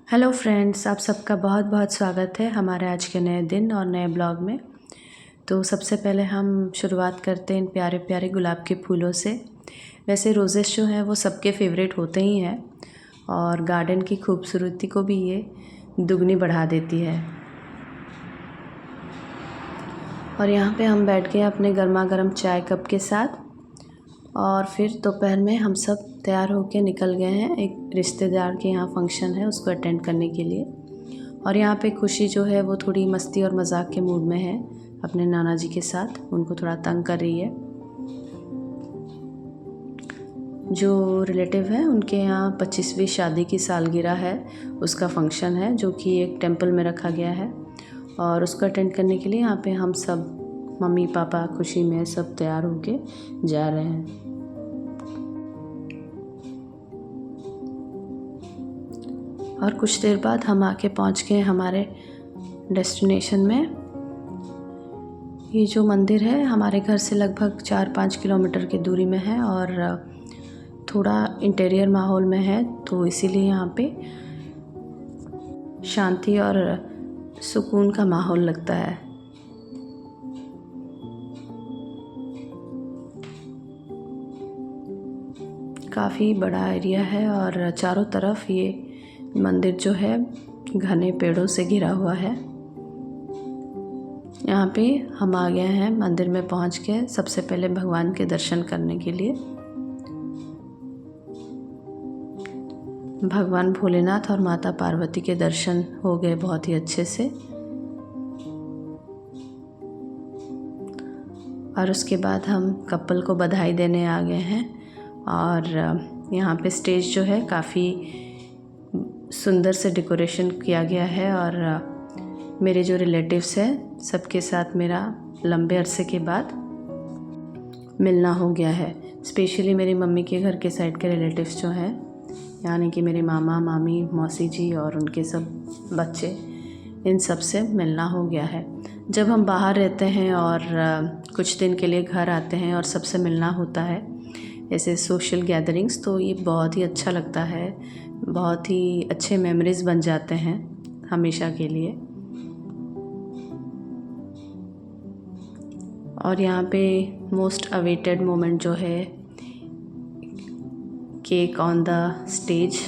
Hello friends, आप सबका बहुत बहुत स्वागत है हमारे आज के नए दिन और नए ब्लॉग में। तो सबसे पहले हम शुरुआत करते हैं इन प्यारे प्यारे गुलाब के फूलों से। वैसे रोज़ेस जो हैं वो सबके फेवरेट होते ही हैं और गार्डन की खूबसूरती को भी ये दुगनी बढ़ा देती है। और यहाँ पे हम बैठ गए अपने गर्मा गर्म चाय कप के साथ और फिर दोपहर में हम सब तैयार होके निकल गए हैं। एक रिश्तेदार के यहाँ फंक्शन है, उसको अटेंड करने के लिए। और यहाँ पे खुशी जो है वो थोड़ी मस्ती और मजाक के मूड में है अपने नाना जी के साथ, उनको थोड़ा तंग कर रही है। जो रिलेटिव है उनके यहाँ 25वीं शादी की सालगिरह है, उसका फंक्शन है जो कि एक टेंपल में रखा गया है और उसको अटेंड करने के लिए यहाँ पे हम सब मम्मी पापा खुशी में सब तैयार होके जा रहे हैं। और कुछ देर बाद हम आके पहुंच गए हमारे डेस्टिनेशन में। ये जो मंदिर है हमारे घर से लगभग 4-5 किलोमीटर की दूरी में है और थोड़ा इंटीरियर माहौल में है, तो इसीलिए यहाँ पे शांति और सुकून का माहौल लगता है। काफ़ी बड़ा एरिया है और चारों तरफ ये मंदिर जो है घने पेड़ों से घिरा हुआ है। यहाँ पे हम आ गए हैं मंदिर में पहुँच के सबसे पहले भगवान के दर्शन करने के लिए। भगवान भोलेनाथ और माता पार्वती के दर्शन हो गए बहुत ही अच्छे से। और उसके बाद हम कपल को बधाई देने आ गए हैं और यहाँ पे स्टेज जो है काफ़ी सुंदर से डेकोरेशन किया गया है और मेरे जो रिलेटिव्स हैं सबके साथ मेरा लंबे अरसे के बाद मिलना हो गया है। स्पेशली मेरी मम्मी के घर के साइड के रिलेटिव्स जो हैं, यानी कि मेरे मामा मामी मौसी जी और उनके सब बच्चे, इन सब से मिलना हो गया है। जब हम बाहर रहते हैं और कुछ दिन के लिए घर आते हैं और सबसे मिलना होता है ऐसे सोशल गैदरिंग्स, तो ये बहुत ही अच्छा लगता है, बहुत ही अच्छे मेमोरीज़ बन जाते हैं हमेशा के लिए। और यहाँ पे मोस्ट अवेटेड मोमेंट जो है केक ऑन द स्टेज,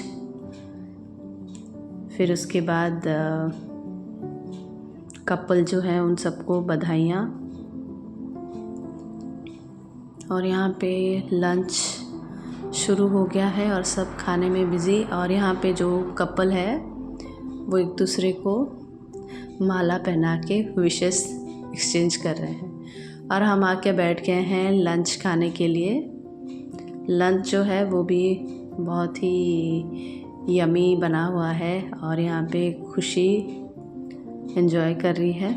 फिर उसके बाद कपल जो है उन सबको बधाइयाँ। और यहाँ पे लंच शुरू हो गया है और सब खाने में बिज़ी। और यहाँ पे जो कपल है वो एक दूसरे को माला पहना के विशेस एक्सचेंज कर रहे हैं और हम आके बैठ गए हैं लंच खाने के लिए। लंच जो है वो भी बहुत ही यमी बना हुआ है और यहाँ पे खुशी एंजॉय कर रही है।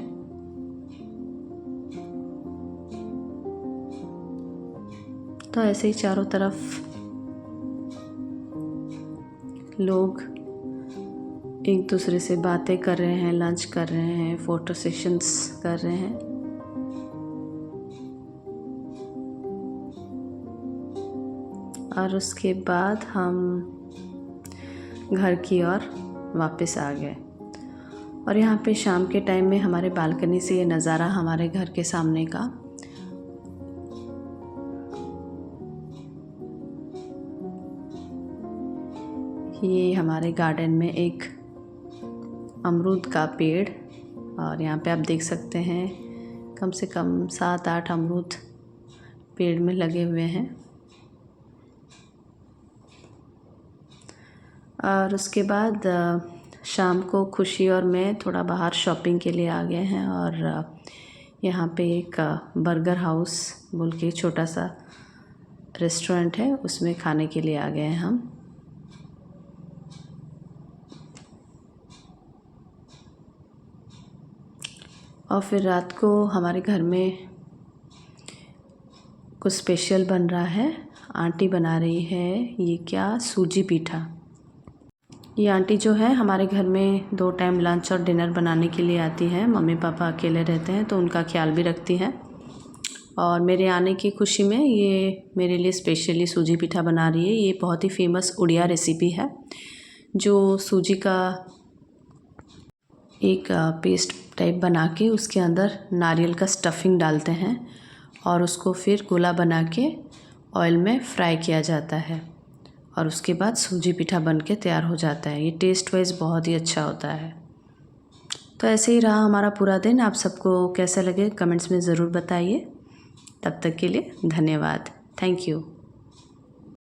तो ऐसे ही चारों तरफ लोग एक दूसरे से बातें कर रहे हैं, लंच कर रहे हैं, फ़ोटो सेशंस कर रहे हैं। और उसके बाद हम घर की ओर वापस आ गए। और यहाँ पे शाम के टाइम में हमारे बालकनी से ये नज़ारा हमारे घर के सामने का ये हमारे गार्डन में एक अमरूद का पेड़, और यहाँ पे आप देख सकते हैं कम से कम 7-8 अमरूद पेड़ में लगे हुए हैं। और उसके बाद शाम को खुशी और मैं थोड़ा बाहर शॉपिंग के लिए आ गए हैं और यहाँ पे एक बर्गर हाउस बोल के छोटा सा रेस्टोरेंट है, उसमें खाने के लिए आ गए हैं हम। और फिर रात को हमारे घर में कुछ स्पेशल बन रहा है। आंटी बना रही है ये क्या, सूजी पीठा। ये आंटी जो है हमारे घर में 2 टाइम लंच और डिनर बनाने के लिए आती हैं। मम्मी पापा अकेले रहते हैं तो उनका ख्याल भी रखती हैं। और मेरे आने की खुशी में ये मेरे लिए स्पेशली सूजी पीठा बना रही है। ये बहुत ही फेमस उड़िया रेसिपी है जो सूजी का एक पेस्ट टाइप बना के उसके अंदर नारियल का स्टफिंग डालते हैं और उसको फिर गोला बना के ऑयल में फ्राई किया जाता है और उसके बाद सूजी पिठा बन के तैयार हो जाता है। ये टेस्ट वाइज बहुत ही अच्छा होता है। तो ऐसे ही रहा हमारा पूरा दिन। आप सबको कैसा लगे कमेंट्स में ज़रूर बताइए। तब तक के लिए धन्यवाद। Thank you.